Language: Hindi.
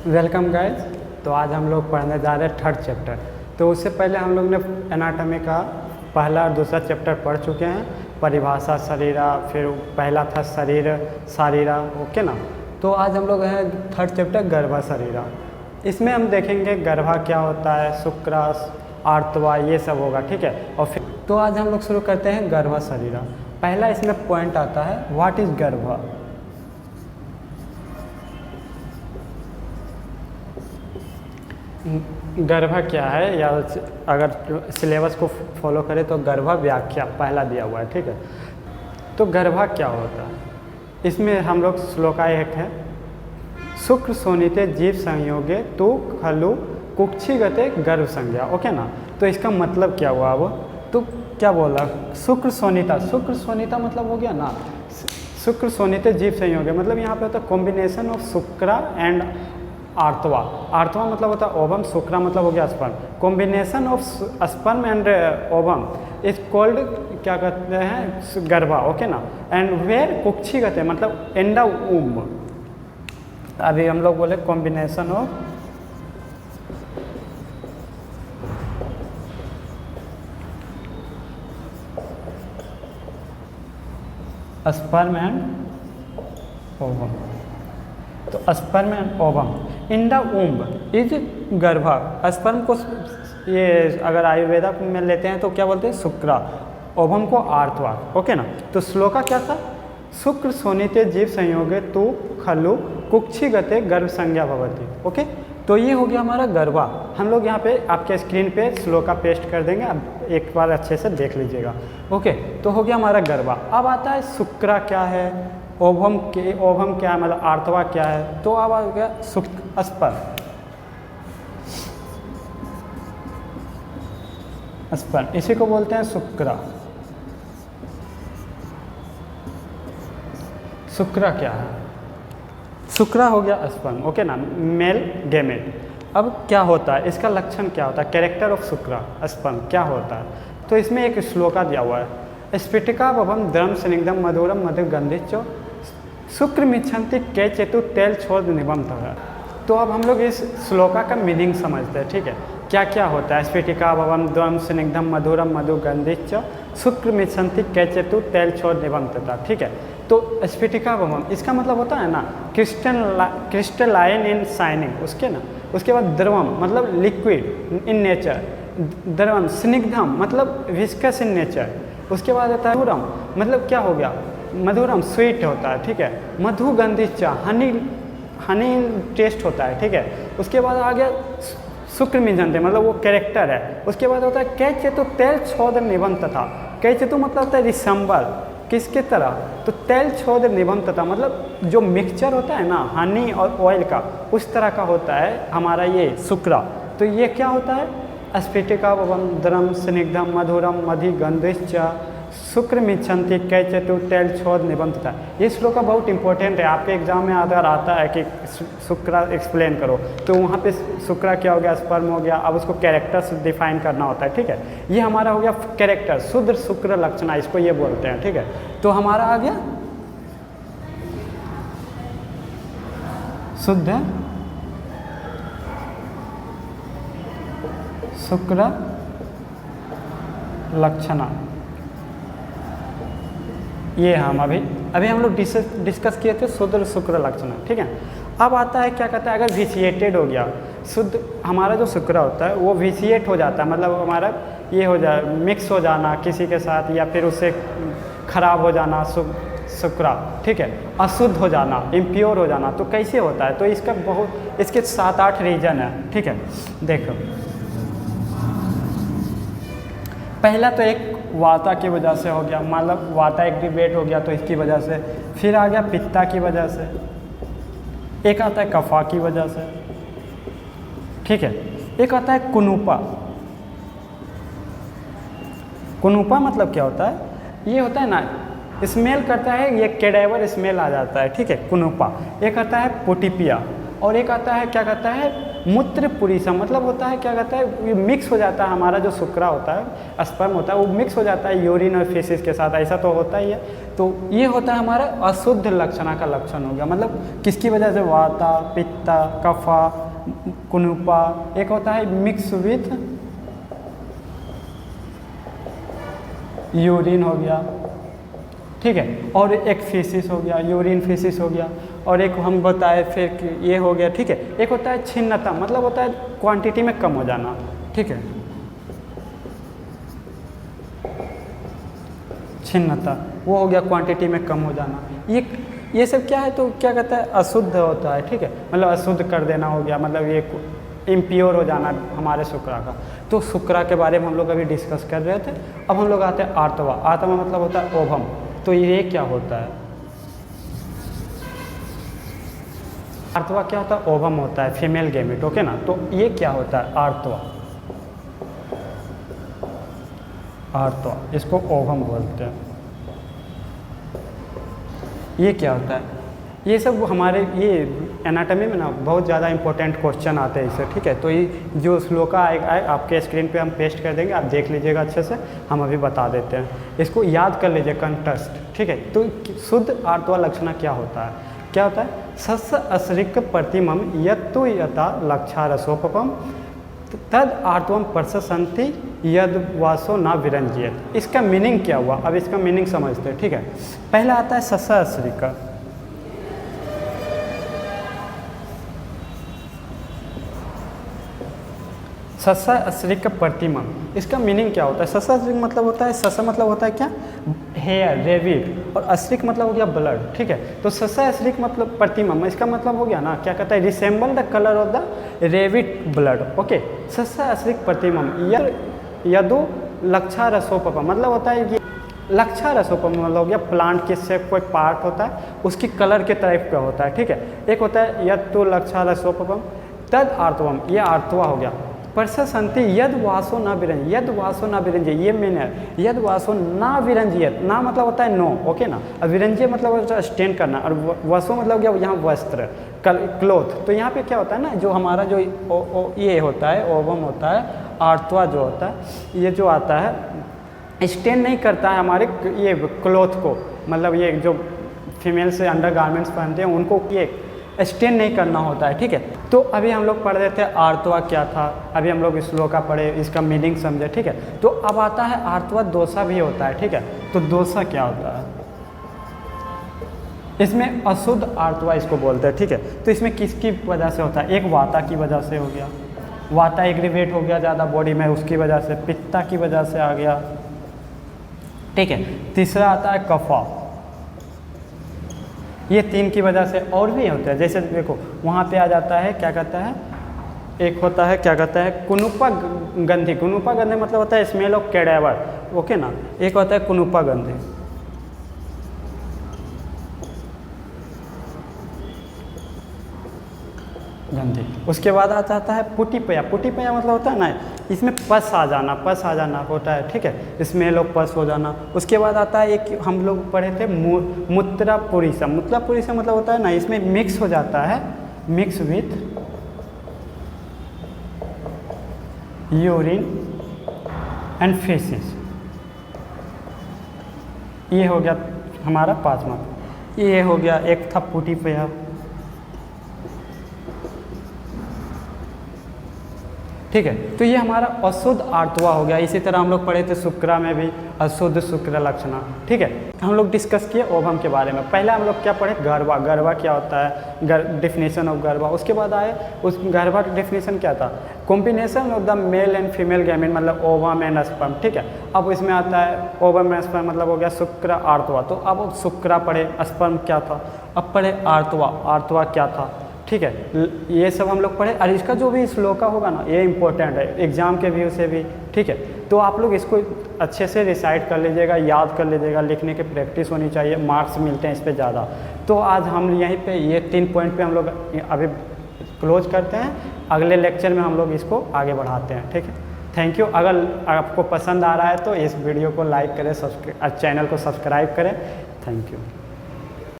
Welcome guys. तो आज हम लोग पढ़ने जा रहे हैं थर्ड चैप्टर। तो उससे पहले हम लोग ने एनाटॉमी का पहला और दूसरा चैप्टर पढ़ चुके हैं, परिभाषा शरीरा, फिर पहला था शरीर शारीरा, ओके ना। तो आज हम लोग हैं थर्ड चैप्टर गर्भा शरीरा। इसमें हम देखेंगे गर्भा क्या होता है, शुक्रास, आर्तवा, ये सब होगा, ठीक है। और फिर तो आज हम लोग शुरू करते हैं गर्भा शरीरा। पहला इसमें पॉइंट आता है, व्हाट इज़ गर्भा। गर्भा क्या है, या अगर सिलेबस को फॉलो करें तो गर्भा व्याख्या पहला दिया हुआ है, ठीक है। तो गर्भा क्या होता है, इसमें हम लोग श्लोका एक है, शुक्र सोनिते जीव संयोगे तो खलु कुक्षिगते गर्भ संज्ञा, ओके ना। तो इसका मतलब क्या हुआ वो, तो क्या बोला, शुक्र सोनिता, शुक्र सोनिता मतलब हो गया ना, शुक्र सोनिते जीव संयोगे मतलब यहाँ पे होता है कॉम्बिनेशन ऑफ शुक्रा एंड आर्तवा। आर्तवा मतलब होता है ओवम, शुक्रा मतलब हो गया sperm, combination of sperm and ovum is called क्या कहते हैं, गर्भा, ओके ना। एंड वेयर कुक्षी कहते हैं मतलब एंडा उम। अभी हम लोग बोले combination of sperm and ovum. तो sperm and ovum in the womb is गर्भा। स्पर्म को ये अगर आयुर्वेदा में लेते हैं तो क्या बोलते हैं, शुक्रा, ओवम को आर्तवा, ओके ना। तो श्लोका क्या था, शुक्र सोनिते जीव संयोगे तो खलु कुक्षिगते गर्भ संज्ञा भवति, ओके। तो ये हो गया हमारा गर्भा। हम लोग यहाँ पे आपके स्क्रीन पे श्लोका पेस्ट कर देंगे, अब एक बार अच्छे से देख लीजिएगा, ओके। तो हो गया हमारा गर्भा। अब आता है शुक्रा क्या है, ओवम क्या है, मतलब आर्तवा क्या है। तो अब आ गया स्पर्म, स्पर्म इसी को बोलते हैं शुक्रा। शुक्रा क्या है, शुक्रा हो गया स्पर्म, ओके ना, मेल गैमेट। अब क्या होता है, इसका लक्षण क्या होता है, कैरेक्टर ऑफ शुक्रा स्पर्म क्या होता है। तो इसमें एक श्लोका दिया हुआ है, स्फटिका भवम द्रम स्निग्धम मधुरम मधुगंधिच शुक्र मिच्छन्ति के चेतु तेल छोड़ निबम था। तो अब हम लोग इस श्लोका का मीनिंग समझते हैं, ठीक है। क्या क्या होता है, स्फटिका भवम द्रम स्निग्धम मधुरम मधुगंधिच शुक्र मिच्छन्ति के चेतु तेल छोड़ निबम था, ठीक है। तो स्फटिका भवम इसका मतलब होता है ना क्रिस्टलाइन इन शाइनिंग, उसके ना। उसके बाद द्रवम मतलब लिक्विड इन नेचर, द्रवम स्निग्धम मतलब विस्कस इन नेचर। उसके बाद आता है मधुरम मतलब क्या हो गया, मधुरम स्वीट होता है, ठीक है। मधुगंधिच हनी टेस्ट होता है, ठीक है। उसके बाद आ गया शुक्र मिझंते मतलब वो कैरेक्टर है। उसके बाद होता है कैचे तो तेल छोड़ निबंध तथा, कैचे तो मतलब होता है रिसम्बल किसके तरह, तो तेल छोड़ निबंध तथा मतलब जो मिक्सचर होता है ना हनी और ऑयल का, उस तरह का होता है हमारा ये शुक्रा। तो ये क्या होता है, स्फटिका भवम द्रम स्निग्धम मधुरम मधिगंधिश्च शुक्र मिच्छन्ति कैचतु तेल छोड़ निबंध था। ये श्लोका बहुत इंपॉर्टेंट है, आपके एग्जाम में अगर आता है कि शुक्रा एक्सप्लेन करो तो वहाँ पे शुक्रा क्या हो गया, स्पर्म हो गया। अब उसको कैरेक्टर डिफाइन करना होता है, ठीक है। ये हमारा हो गया कैरेक्टर, शुद्ध शुक्र लक्षणा इसको ये बोलते हैं, ठीक है। तो हमारा आ गया शुद्ध शुक्र लक्षणा। ये हम अभी हम लोग डिस्कस किए थे शुद्ध शुक्र लक्षण, ठीक है। अब आता है क्या कहता है, अगर विशिएटेड हो गया शुद्ध, हमारा जो शुक्र होता है वो विशिएट हो जाता है, मतलब हमारा ये हो जाए मिक्स हो जाना किसी के साथ, या फिर उससे खराब हो जाना शुक्रा, ठीक है, अशुद्ध हो जाना, इम्प्योर हो जाना। तो कैसे होता है, तो इसका बहुत इसके 7-8 रीजन है, ठीक है। देखो पहला तो एक वाता की वजह से हो गया, मतलब वाता एक्टिवेट हो गया तो इसकी वजह से। फिर आ गया पित्ता की वजह से, एक आता है कफा की वजह से, ठीक है। एक आता है कुनुपा। कुनुपा मतलब क्या होता है, ये होता है ना स्मेल करता है, ये कैडेवर स्मेल आ जाता है, ठीक है, कुनुपा। एक आता है पोटिपिया, और एक आता है क्या कहता है मूत्र पुरीसम, मतलब होता है क्या कहता है मिक्स हो जाता है हमारा जो शुक्रा होता है स्पर्म होता है वो मिक्स हो जाता है यूरिन और फेसिस के साथ, ऐसा तो होता ही है। तो ये होता है हमारा अशुद्ध लक्षणा का लक्षण हो गया, मतलब किसकी वजह से वाता पित्ता कफा कुनुपा, एक होता है मिक्स विथ यूरिन हो गया, ठीक है, और एक फेसिस हो गया, यूरिन फेसिस हो गया, और एक हम बताए फिर कि ये हो गया, ठीक है। एक होता है छिन्नता, मतलब होता है क्वांटिटी में कम हो जाना, ठीक है, छिन्नता वो हो गया क्वांटिटी में कम हो जाना। ये सब क्या है तो क्या कहता है अशुद्ध होता है, ठीक है, मतलब अशुद्ध कर देना हो गया, मतलब ये इम्प्योर हो जाना हमारे शुक्रा का। तो शुक्रा के बारे में हम लोग अभी डिस्कस कर रहे थे। अब हम लोग आते हैं आर्तवा। आर्तवा मतलब होता है ओवम। तो ये क्या होता है? आर्तवा क्या होता है? ओवम होता है, फीमेल गैमेट, ओके ना। तो ये क्या होता है? आर्तवा, आर्तवा इसको ओवम बोलते हैं। ये क्या होता है? ये सब हमारे ये एनाटॉमी में ना बहुत ज़्यादा इंपॉर्टेंट क्वेश्चन आते हैं इससे, ठीक है। तो ये जो श्लोका आएगा आपके स्क्रीन पे हम पेस्ट कर देंगे, आप देख लीजिएगा अच्छे से, हम अभी बता देते हैं। इसको याद कर लीजिए कंटेस्ट, ठीक है। तो शुद्ध आर्तवा लक्षणा क्या होता है? क्या होता है? सस्य असृक् प्रतिमम यत्तु यथा लक्षारसोपम तद आर्तवम प्रशंति यद वासो न विरंजियत। इसका मीनिंग क्या हुआ? अब इसका मीनिंग समझते हैं, ठीक है। पहला आता है सस्य असृक्। सस्य असृक् प्रतिमम, इसका मीनिंग क्या होता है? सस्य असृक् मतलब होता है, सस्य मतलब होता है क्या? हेयर, रेविड, और असृक् मतलब हो गया ब्लड, ठीक है। तो सस्य असृक् मतलब प्रतिमम, इसका मतलब हो गया ना क्या कहता है? Resemble the colour of the reviewed blood, okay. सस्य असृक् प्रतिमम यदु लक्षारसोपम, मतलब होता है कि लक्षारसोपम मतलब हो गया प्लांट के से कोई पार्ट होता है उसकी कलर के टाइप का होता है, ठीक है। एक होता है यत्तु लक्षारसोपम तद आर्तवम, ये आर्तवा हो गया। प्रशंति यद वासो ना विरंज, यद वासो ना विरंज, ये मेन है। यद वासो ना विरंजियत, ना मतलब होता है नो, ओके ना। और विरंजिय मतलब होता है स्टेन करना, और वसो मतलब क्या? यहाँ वस्त्र, क्लोथ। तो यहाँ पे क्या होता है ना, जो हमारा जो ये होता है ओवम होता है, आर्तवा जो होता है, ये जो आता है स्टेन नहीं करता है हमारे ये क्लोथ को, मतलब ये जो फीमेल से अंडर गारमेंट्स पहनते हैं उनको ये स्टेन नहीं करना होता है, ठीक है। तो अभी हम लोग पढ़ रहे थे आर्तवा क्या था, अभी हम लोग श्लोका पढ़े, इसका मीनिंग समझे, ठीक है। तो अब आता है आर्तवा दोषा भी होता है, ठीक है। तो दोषा क्या होता है? इसमें अशुद्ध आर्तवा इसको बोलते हैं, ठीक है। तो इसमें किसकी वजह से होता है? एक वाता की वजह से हो गया, वाता एग्रीवेट हो गया ज़्यादा बॉडी में, उसकी वजह से। पित्ता की वजह से आ गया, ठीक है। तीसरा आता है कफा, ये 3 की वजह से। और भी होता है, जैसे देखो वहाँ पे आ जाता है क्या कहता है, एक होता है क्या कहता है कुनुपा गंधी। कुनुपा गंधी मतलब होता है स्मेल ऑफ कैडेवर, ओके ना। एक होता है कुनुपा गंधी, गंधी। उसके बाद आ जाता है पुटिपया। पुटिपया मतलब होता है ना इसमें पस आ जाना, पस आ जाना होता है, ठीक है। स्मेल ऑफ पस हो जाना। उसके बाद आता है एक हम लोग पढ़े थे मूत्रापुरीसम। मूत्रापुरीसम मतलब होता है ना इसमें मिक्स हो जाता है, mix with urine and faces. ये हो गया हमारा 5वां। ये हो गया, एक था पुटिपया, ठीक है। तो ये हमारा अशुद्ध आर्तवा हो गया। इसी तरह हम लोग पढ़े थे शुक्रा में भी अशुद्ध शुक्र लक्षणा, ठीक है। हम लोग डिस्कस किए ओवम के बारे में। पहले हम लोग क्या पढ़े? गर्भा। गर्भा क्या होता है? डिफिनेशन ऑफ गर्भा। उसके बाद आए उस गर्भा डिफिनेशन क्या था? Combination of the male and female gamete, मतलब ओवम एंड स्पर्म, ठीक है। अब इसमें आता है ओवम एंड स्पर्म मतलब हो गया शुक्र आर्तवा। तो अब शुक्रा पढ़े, स्पर्म क्या था, अब पढ़े आर्तवा, आर्तवा क्या था, ठीक है। ये सब हम लोग पढ़े। और इसका जो भी श्लोका होगा ना ये इंपॉर्टेंट है एग्जाम के व्यू से भी, ठीक है। तो आप लोग इसको अच्छे से रिसाइट कर लीजिएगा, याद कर लीजिएगा, लिखने की प्रैक्टिस होनी चाहिए, मार्क्स मिलते हैं इस पे ज़्यादा। तो आज हम यहीं पे ये 3 पॉइंट पे हम लोग अभी क्लोज करते हैं। अगले लेक्चर में हम लोग इसको आगे बढ़ाते हैं, ठीक है। Thank you. अगर आपको पसंद आ रहा है तो इस वीडियो को लाइक करें, चैनल को सब्सक्राइब करें। Thank you.